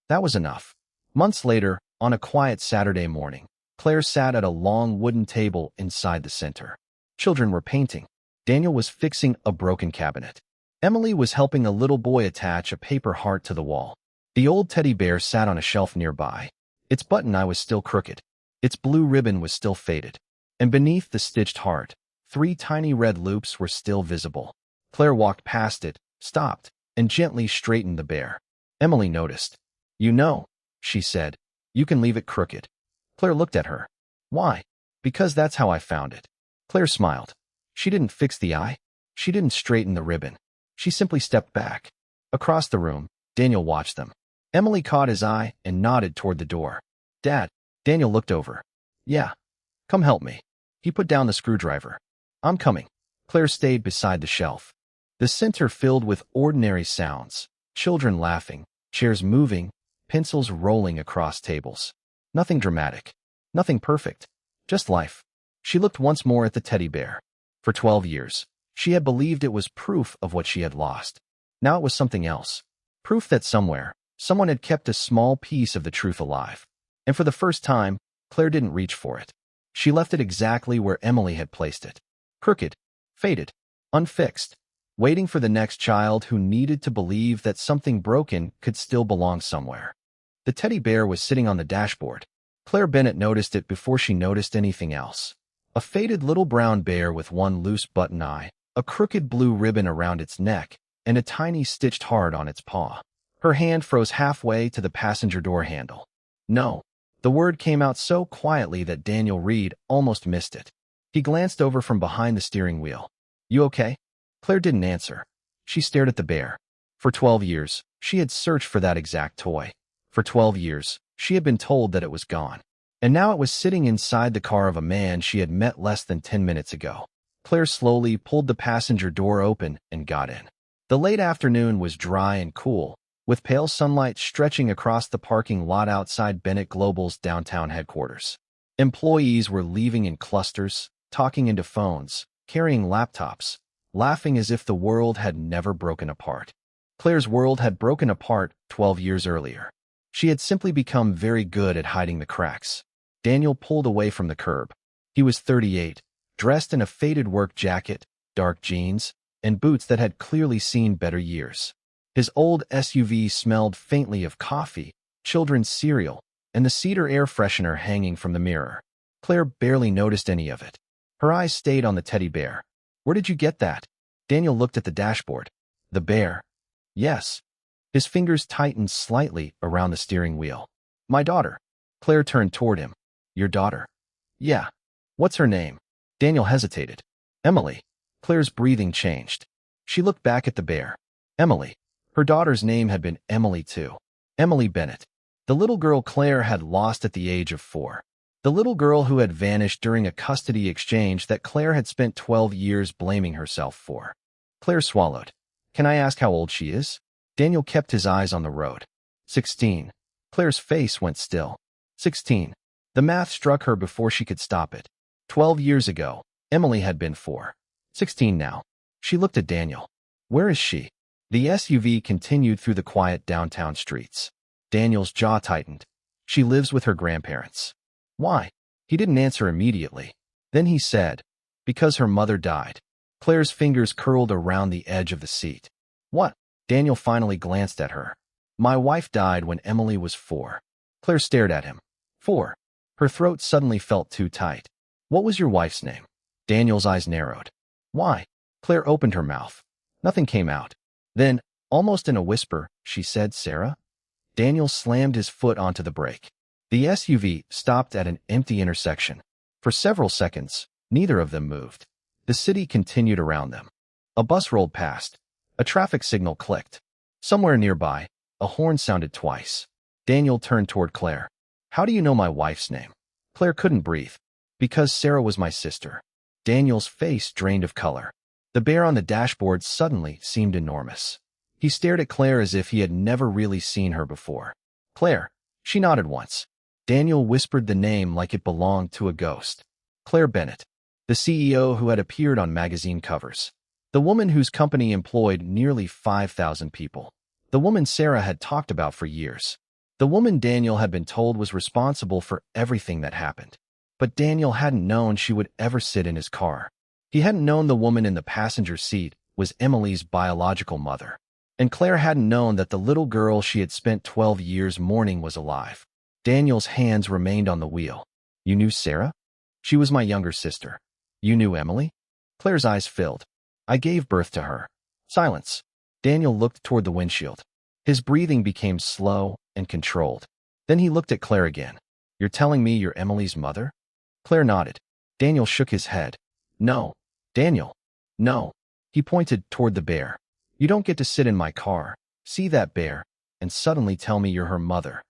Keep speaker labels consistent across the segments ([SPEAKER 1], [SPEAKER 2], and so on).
[SPEAKER 1] That was enough. Months later, on a quiet Saturday morning, Claire sat at a long wooden table inside the center. Children were painting. Daniel was fixing a broken cabinet. Emily was helping a little boy attach a paper heart to the wall. The old teddy bear sat on a shelf nearby. Its button eye was still crooked. Its blue ribbon was still faded. And beneath the stitched heart, 3 tiny red loops were still visible. Claire walked past it, stopped, and gently straightened the bear. Emily noticed. "You know," she said, "you can leave it crooked." Claire looked at her. "Why?" "Because that's how I found it." Claire smiled. She didn't fix the eye. She didn't straighten the ribbon. She simply stepped back. Across the room, Daniel watched them. Emily caught his eye and nodded toward the door. "Dad." Daniel looked over. "Yeah. Come help me." He put down the screwdriver. "I'm coming." Claire stayed beside the shelf. The center filled with ordinary sounds. Children laughing, chairs moving, pencils rolling across tables. Nothing dramatic. Nothing perfect. Just life. She looked once more at the teddy bear. For 12 years, she had believed it was proof of what she had lost. Now it was something else. Proof that somewhere, someone had kept a small piece of the truth alive. And for the first time, Claire didn't reach for it. She left it exactly where Emily had placed it. Crooked, faded, unfixed, waiting for the next child who needed to believe that something broken could still belong somewhere. The teddy bear was sitting on the dashboard. Claire Bennett noticed it before she noticed anything else. A faded little brown bear with one loose button eye, a crooked blue ribbon around its neck, and a tiny stitched heart on its paw. Her hand froze halfway to the passenger door handle. "No." The word came out so quietly that Daniel Reed almost missed it. He glanced over from behind the steering wheel. "You okay?" Claire didn't answer. She stared at the bear. For 12 years, she had searched for that exact toy. For 12 years, she had been told that it was gone. And now it was sitting inside the car of a man she had met less than 10 minutes ago. Claire slowly pulled the passenger door open and got in. The late afternoon was dry and cool, with pale sunlight stretching across the parking lot outside Bennett Global's downtown headquarters. Employees were leaving in clusters, talking into phones, carrying laptops, laughing as if the world had never broken apart. Claire's world had broken apart 12 years earlier. She had simply become very good at hiding the cracks. Daniel pulled away from the curb. He was 38, dressed in a faded work jacket, dark jeans, and boots that had clearly seen better years. His old SUV smelled faintly of coffee, children's cereal, and the cedar air freshener hanging from the mirror. Claire barely noticed any of it. Her eyes stayed on the teddy bear. "Where did you get that?" Daniel looked at the dashboard. "The bear." "Yes." His fingers tightened slightly around the steering wheel. "My daughter." Claire turned toward him. "Your daughter?" "Yeah." "What's her name?" Daniel hesitated. "Emily." Claire's breathing changed. She looked back at the bear. Emily. Her daughter's name had been Emily too. Emily Bennett. The little girl Claire had lost at the age of 4. The little girl who had vanished during a custody exchange that Claire had spent 12 years blaming herself for. Claire swallowed. "Can I ask how old she is?" Daniel kept his eyes on the road. 16. Claire's face went still. 16. The math struck her before she could stop it. 12 years ago, Emily had been 4. 16 now. She looked at Daniel. "Where is she?" The SUV continued through the quiet downtown streets. Daniel's jaw tightened. "She lives with her grandparents." "Why?" He didn't answer immediately. Then he said, "Because her mother died." Claire's fingers curled around the edge of the seat. "What?" Daniel finally glanced at her. "My wife died when Emily was 4. Claire stared at him. 4. Her throat suddenly felt too tight. "What was your wife's name?" Daniel's eyes narrowed. "Why?" Claire opened her mouth. Nothing came out. Then, almost in a whisper, she said, "Sarah?" Daniel slammed his foot onto the brake. The SUV stopped at an empty intersection. For several seconds, neither of them moved. The city continued around them. A bus rolled past. A traffic signal clicked. Somewhere nearby, a horn sounded twice. Daniel turned toward Claire. "How do you know my wife's name?" Claire couldn't breathe. "Because Sarah was my sister." Daniel's face drained of color. The bear on the dashboard suddenly seemed enormous. He stared at Claire as if he had never really seen her before. "Claire." She nodded once. Daniel whispered the name like it belonged to a ghost. Claire Bennett, the CEO who had appeared on magazine covers. The woman whose company employed nearly 5,000 people. The woman Sarah had talked about for years. The woman Daniel had been told was responsible for everything that happened. But Daniel hadn't known she would ever sit in his car. He hadn't known the woman in the passenger seat was Emily's biological mother. And Claire hadn't known that the little girl she had spent 12 years mourning was alive. Daniel's hands remained on the wheel. You knew Sarah? She was my younger sister. You knew Emily? Claire's eyes filled. I gave birth to her. Silence. Daniel looked toward the windshield. His breathing became slow and controlled. Then he looked at Claire again. You're telling me you're Emily's mother? Claire nodded. Daniel shook his head. No. Daniel. No. He pointed toward the bear. You don't get to sit in my car, see that bear, and suddenly tell me you're her mother.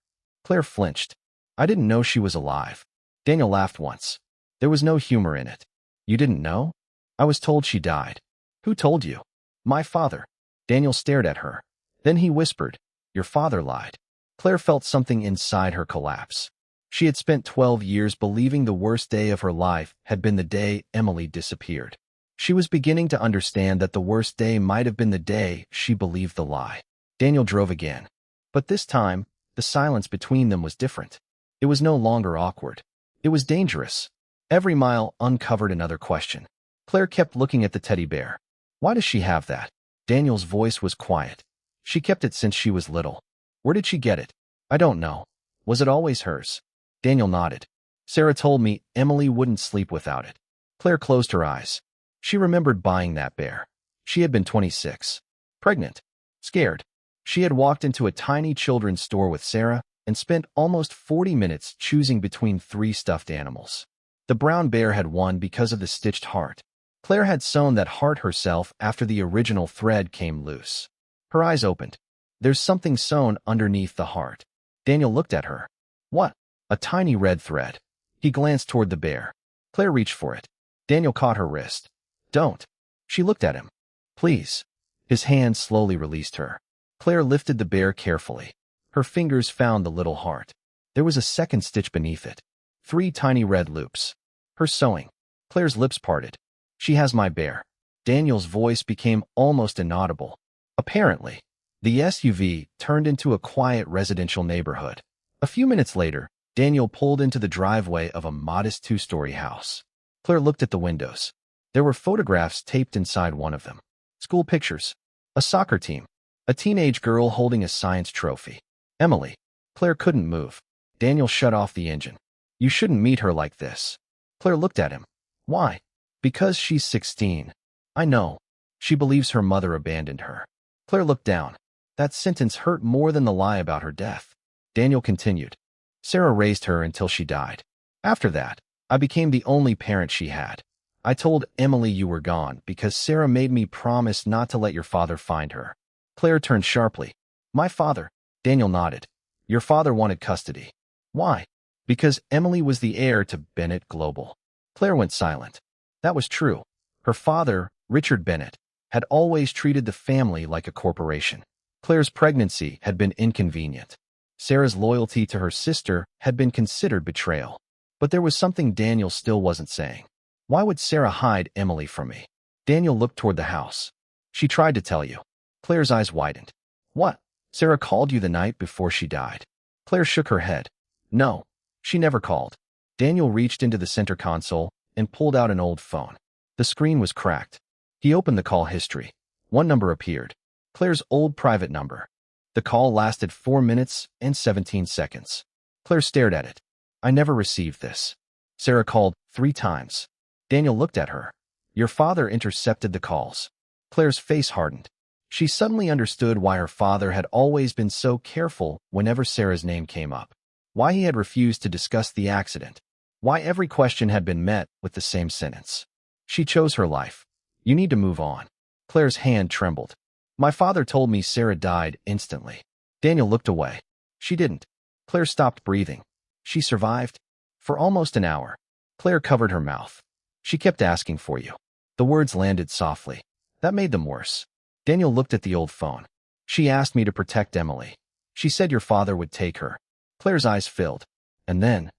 [SPEAKER 1] Claire flinched. I didn't know she was alive. Daniel laughed once. There was no humor in it. You didn't know? I was told she died. Who told you? My father. Daniel stared at her. Then he whispered, your father lied. Claire felt something inside her collapse. She had spent 12 years believing the worst day of her life had been the day Emily disappeared. She was beginning to understand that the worst day might have been the day she believed the lie. Daniel drove again. But this time, the silence between them was different. It was no longer awkward. It was dangerous. Every mile uncovered another question. Claire kept looking at the teddy bear. Why does she have that? Daniel's voice was quiet. She kept it since she was little. Where did she get it? I don't know. Was it always hers? Daniel nodded. Sarah told me Emily wouldn't sleep without it. Claire closed her eyes. She remembered buying that bear. She had been 26. Pregnant. Scared. She had walked into a tiny children's store with Sarah and spent almost 40 minutes choosing between 3 stuffed animals. The brown bear had won because of the stitched heart. Claire had sewn that heart herself after the original thread came loose. Her eyes opened. There's something sewn underneath the heart. Daniel looked at her. What? A tiny red thread. He glanced toward the bear. Claire reached for it. Daniel caught her wrist. Don't. She looked at him. Please. His hand slowly released her. Claire lifted the bear carefully. Her fingers found the little heart. There was a second stitch beneath it. 3 tiny red loops. Her sewing. Claire's lips parted. She has my bear. Daniel's voice became almost inaudible. Apparently, the SUV turned into a quiet residential neighborhood. A few minutes later, Daniel pulled into the driveway of a modest 2-story house. Claire looked at the windows. There were photographs taped inside one of them. School pictures. A soccer team. A teenage girl holding a science trophy. Emily. Claire couldn't move. Daniel shut off the engine. You shouldn't meet her like this. Claire looked at him. Why? Because she's 16. I know. She believes her mother abandoned her. Claire looked down. That sentence hurt more than the lie about her death. Daniel continued. Sarah raised her until she died. After that, I became the only parent she had. I told Emily you were gone because Sarah made me promise not to let your father find her. Claire turned sharply. My father. Daniel nodded. Your father wanted custody. Why? Because Emily was the heir to Bennett Global. Claire went silent. That was true. Her father, Richard Bennett, had always treated the family like a corporation. Claire's pregnancy had been inconvenient. Sarah's loyalty to her sister had been considered betrayal. But there was something Daniel still wasn't saying. Why would Sarah hide Emily from me? Daniel looked toward the house. She tried to tell you. Claire's eyes widened. What? Sarah called you the night before she died. Claire shook her head. No, she never called. Daniel reached into the center console and pulled out an old phone. The screen was cracked. He opened the call history. One number appeared. Claire's old private number. The call lasted 4 minutes and 17 seconds. Claire stared at it. I never received this. Sarah called 3 times. Daniel looked at her. Your father intercepted the calls. Claire's face hardened. She suddenly understood why her father had always been so careful whenever Sarah's name came up. Why he had refused to discuss the accident. Why every question had been met with the same sentence. She chose her life. You need to move on. Claire's hand trembled. My father told me Sarah died instantly. Daniel looked away. She didn't. Claire stopped breathing. She survived. For almost an hour. Claire covered her mouth. She kept asking for you. The words landed softly. That made them worse. Daniel looked at the old phone. She asked me to protect Emily. She said your father would take her. Claire's eyes filled. And then,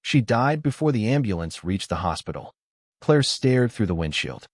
[SPEAKER 1] she died before the ambulance reached the hospital. Claire stared through the windshield.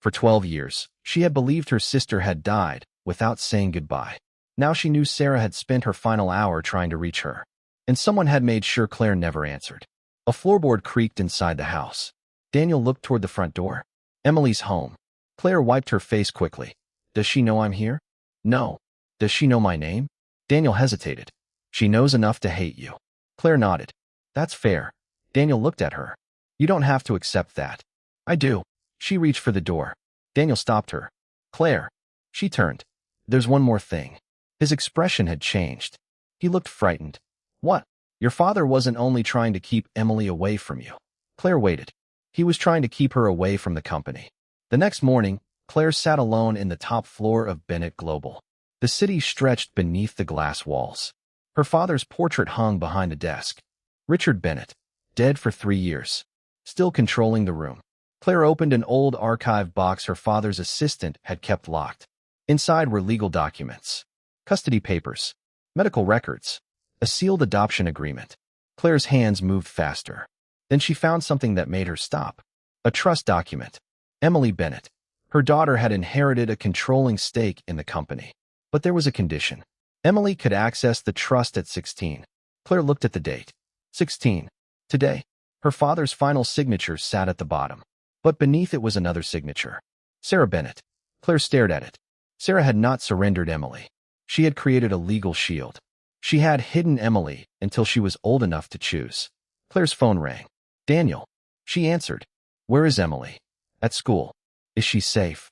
[SPEAKER 1] For 12 years, she had believed her sister had died without saying goodbye. Now she knew Sarah had spent her final hour trying to reach her, and someone had made sure Claire never answered. A floorboard creaked inside the house. Daniel looked toward the front door. Emily's home. Claire wiped her face quickly. Does she know I'm here? No. Does she know my name? Daniel hesitated. She knows enough to hate you. Claire nodded. That's fair. Daniel looked at her. You don't have to accept that. I do. She reached for the door. Daniel stopped her. Claire. She turned. There's one more thing. His expression had changed. He looked frightened. What? Your father wasn't only trying to keep Emily away from you. Claire waited. He was trying to keep her away from the company. The next morning, Claire sat alone in the top floor of Bennett Global. The city stretched beneath the glass walls. Her father's portrait hung behind a desk. Richard Bennett, dead for 3 years, still controlling the room. Claire opened an old archive box her father's assistant had kept locked. Inside were legal documents, custody papers, medical records, a sealed adoption agreement. Claire's hands moved faster. Then she found something that made her stop. A trust document. Emily Bennett. Her daughter had inherited a controlling stake in the company. But there was a condition. Emily could access the trust at 16. Claire looked at the date. 16. Today. Her father's final signature sat at the bottom. But beneath it was another signature. Sarah Bennett. Claire stared at it. Sarah had not surrendered Emily. She had created a legal shield. She had hidden Emily until she was old enough to choose. Claire's phone rang. Daniel. She answered. Where is Emily? At school. Is she safe?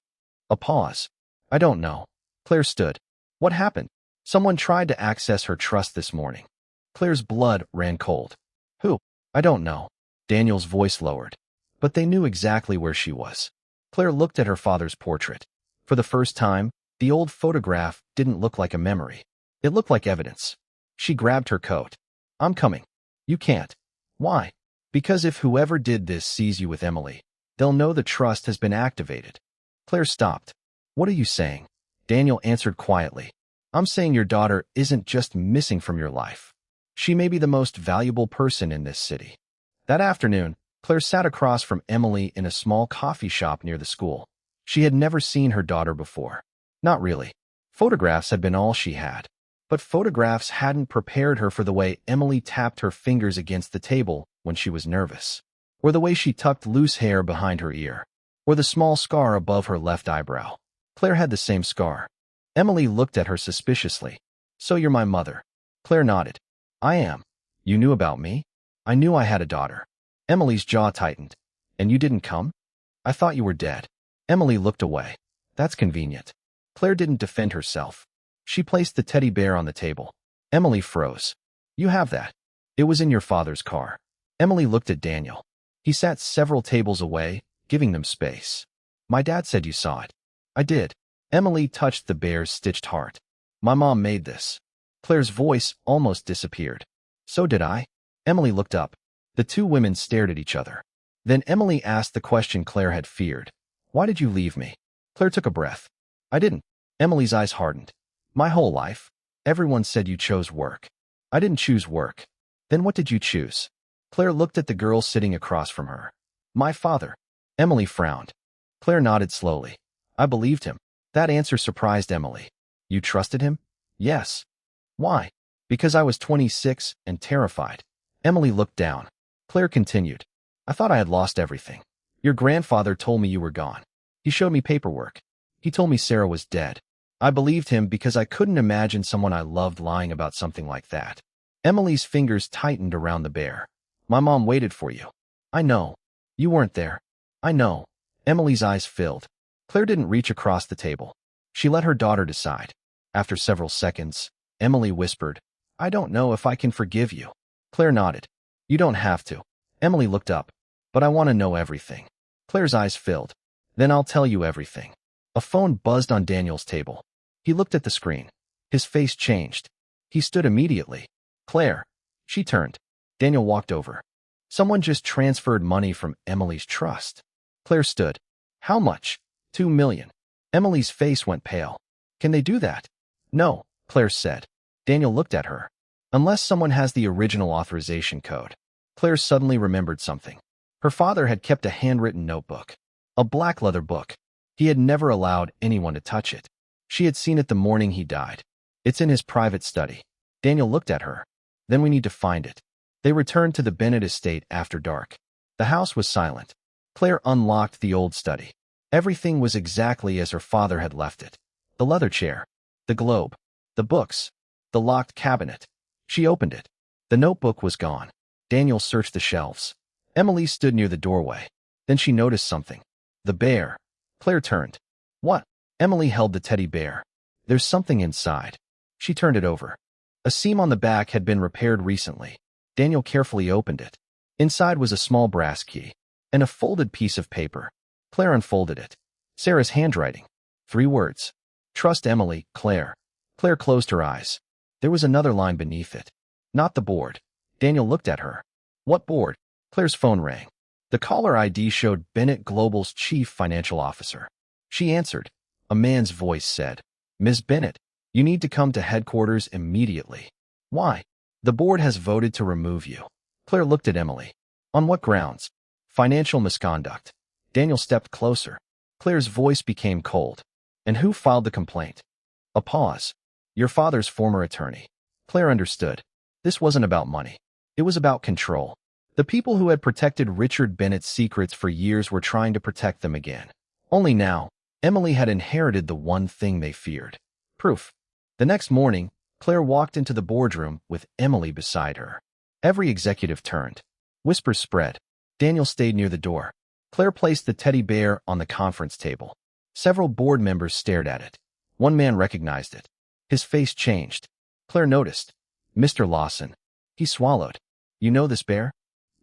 [SPEAKER 1] A pause. I don't know. Claire stood. What happened? Someone tried to access her trust this morning. Claire's blood ran cold. Who? I don't know. Daniel's voice lowered. But they knew exactly where she was. Claire looked at her father's portrait. For the first time, the old photograph didn't look like a memory. It looked like evidence. She grabbed her coat. I'm coming. You can't. Why? Because if whoever did this sees you with Emily, they'll know the trust has been activated. Claire stopped. What are you saying? Daniel answered quietly. I'm saying your daughter isn't just missing from your life. She may be the most valuable person in this city. That afternoon, Claire sat across from Emily in a small coffee shop near the school. She had never seen her daughter before. Not really. Photographs had been all she had. But photographs hadn't prepared her for the way Emily tapped her fingers against the table when she was nervous, or the way she tucked loose hair behind her ear, or the small scar above her left eyebrow. Claire had the same scar. Emily looked at her suspiciously. So you're my mother. Claire nodded. I am. You knew about me? I knew I had a daughter. Emily's jaw tightened. And you didn't come? I thought you were dead. Emily looked away. That's convenient. Claire didn't defend herself. She placed the teddy bear on the table. Emily froze. You have that. It was in your father's car. Emily looked at Daniel. He sat several tables away, giving them space. My dad said you saw it. I did. Emily touched the bear's stitched heart. My mom made this. Claire's voice almost disappeared. So did I. Emily looked up. The two women stared at each other. Then Emily asked the question Claire had feared. Why did you leave me? Claire took a breath. I didn't. Emily's eyes hardened. My whole life, everyone said you chose work. I didn't choose work. Then what did you choose? Claire looked at the girl sitting across from her. My father. Emily frowned. Claire nodded slowly. I believed him. That answer surprised Emily. You trusted him? Yes. Why? Because I was 26 and terrified. Emily looked down. Claire continued. I thought I had lost everything. Your grandfather told me you were gone. He showed me paperwork. He told me Sarah was dead. I believed him because I couldn't imagine someone I loved lying about something like that. Emily's fingers tightened around the bear. My mom waited for you. I know. You weren't there. I know. Emily's eyes filled. Claire didn't reach across the table. She let her daughter decide. After several seconds, Emily whispered, I don't know if I can forgive you. Claire nodded. You don't have to. Emily looked up. But I want to know everything. Claire's eyes filled. Then I'll tell you everything. A phone buzzed on Daniel's table. He looked at the screen. His face changed. He stood immediately. Claire. She turned. Daniel walked over. Someone just transferred money from Emily's trust. Claire stood. How much? 2 million. Emily's face went pale. Can they do that? No, Claire said. Daniel looked at her. Unless someone has the original authorization code. Claire suddenly remembered something. Her father had kept a handwritten notebook. A black leather book. He had never allowed anyone to touch it. She had seen it the morning he died. It's in his private study. Daniel looked at her. Then we need to find it. They returned to the Bennett estate after dark. The house was silent. Claire unlocked the old study. Everything was exactly as her father had left it. The leather chair, the globe, the books, the locked cabinet. She opened it. The notebook was gone. Daniel searched the shelves. Emily stood near the doorway. Then she noticed something. The bear. Claire turned. What? Emily held the teddy bear. There's something inside. She turned it over. A seam on the back had been repaired recently. Daniel carefully opened it. Inside was a small brass key and a folded piece of paper. Claire unfolded it. Sarah's handwriting. 3 words. Trust Emily, Claire. Claire closed her eyes. There was another line beneath it. Not the board. Daniel looked at her. What board? Claire's phone rang. The caller ID showed Bennett Global's chief financial officer. She answered. A man's voice said, Ms. Bennett, you need to come to headquarters immediately. Why? The board has voted to remove you. Claire looked at Emily. On what grounds? Financial misconduct. Daniel stepped closer. Claire's voice became cold. And who filed the complaint? A pause. Your father's former attorney. Claire understood. This wasn't about money. It was about control. The people who had protected Richard Bennett's secrets for years were trying to protect them again. Only now, Emily had inherited the one thing they feared. Proof. The next morning, Claire walked into the boardroom with Emily beside her. Every executive turned. Whispers spread. Daniel stayed near the door. Claire placed the teddy bear on the conference table. Several board members stared at it. One man recognized it. His face changed. Claire noticed. Mr. Lawson. He swallowed. You know this bear?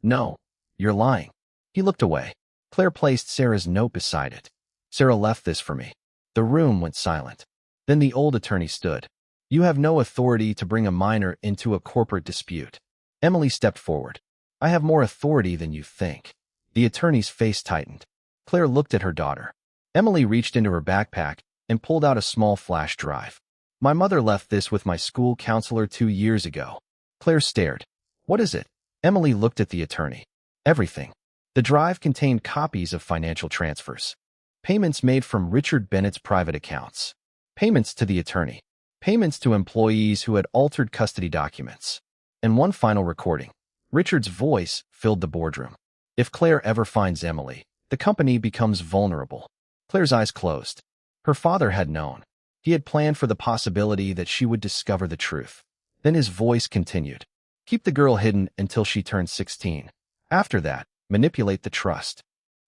[SPEAKER 1] No. You're lying. He looked away. Claire placed Sarah's note beside it. Sarah left this for me. The room went silent. Then the old attorney stood. You have no authority to bring a minor into a corporate dispute. Emily stepped forward. I have more authority than you think. The attorney's face tightened. Claire looked at her daughter. Emily reached into her backpack and pulled out a small flash drive. My mother left this with my school counselor 2 years ago. Claire stared. What is it? Emily looked at the attorney. Everything. The drive contained copies of financial transfers. Payments made from Richard Bennett's private accounts. Payments to the attorney. Payments to employees who had altered custody documents. And one final recording. Richard's voice filled the boardroom. If Claire ever finds Emily, the company becomes vulnerable. Claire's eyes closed. Her father had known. He had planned for the possibility that she would discover the truth. Then his voice continued. Keep the girl hidden until she turns 16. After that, manipulate the trust.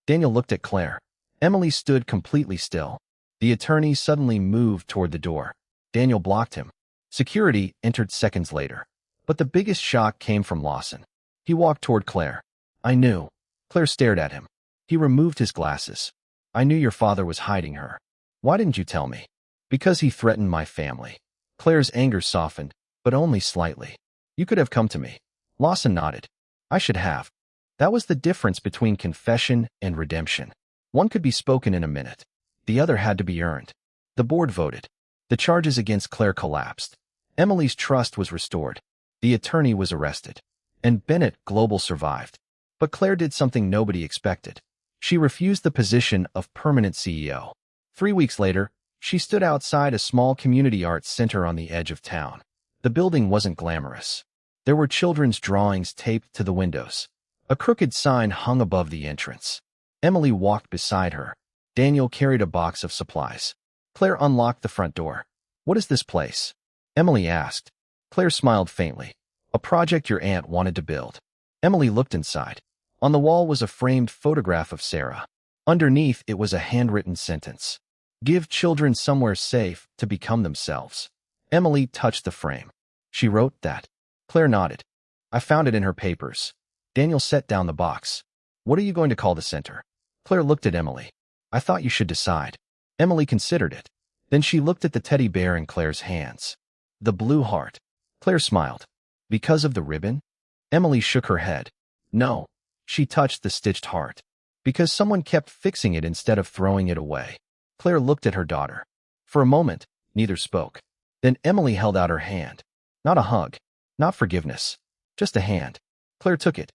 [SPEAKER 1] Daniel looked at Claire. Emily stood completely still. The attorney suddenly moved toward the door. Daniel blocked him. Security entered seconds later. But the biggest shock came from Lawson. He walked toward Claire. I knew. Claire stared at him. He removed his glasses. I knew your father was hiding her. Why didn't you tell me? Because he threatened my family. Claire's anger softened, but only slightly. You could have come to me. Lawson nodded. I should have. That was the difference between confession and redemption. One could be spoken in a minute. The other had to be earned. The board voted. The charges against Claire collapsed. Emily's trust was restored. The attorney was arrested. And Bennett Global survived. But Claire did something nobody expected. She refused the position of permanent CEO. 3 weeks later, she stood outside a small community arts center on the edge of town. The building wasn't glamorous. There were children's drawings taped to the windows. A crooked sign hung above the entrance. Emily walked beside her. Daniel carried a box of supplies. Claire unlocked the front door. What is this place? Emily asked. Claire smiled faintly. A project your aunt wanted to build. Emily looked inside. On the wall was a framed photograph of Sarah. Underneath it was a handwritten sentence. Give children somewhere safe to become themselves. Emily touched the frame. She wrote that. Claire nodded. I found it in her papers. Daniel set down the box. What are you going to call the center? Claire looked at Emily. I thought you should decide. Emily considered it. Then she looked at the teddy bear in Claire's hands. The blue heart. Claire smiled. Because of the ribbon? Emily shook her head. No. She touched the stitched heart. Because someone kept fixing it instead of throwing it away. Claire looked at her daughter. For a moment, neither spoke. Then Emily held out her hand. Not a hug. Not forgiveness. Just a hand. Claire took it.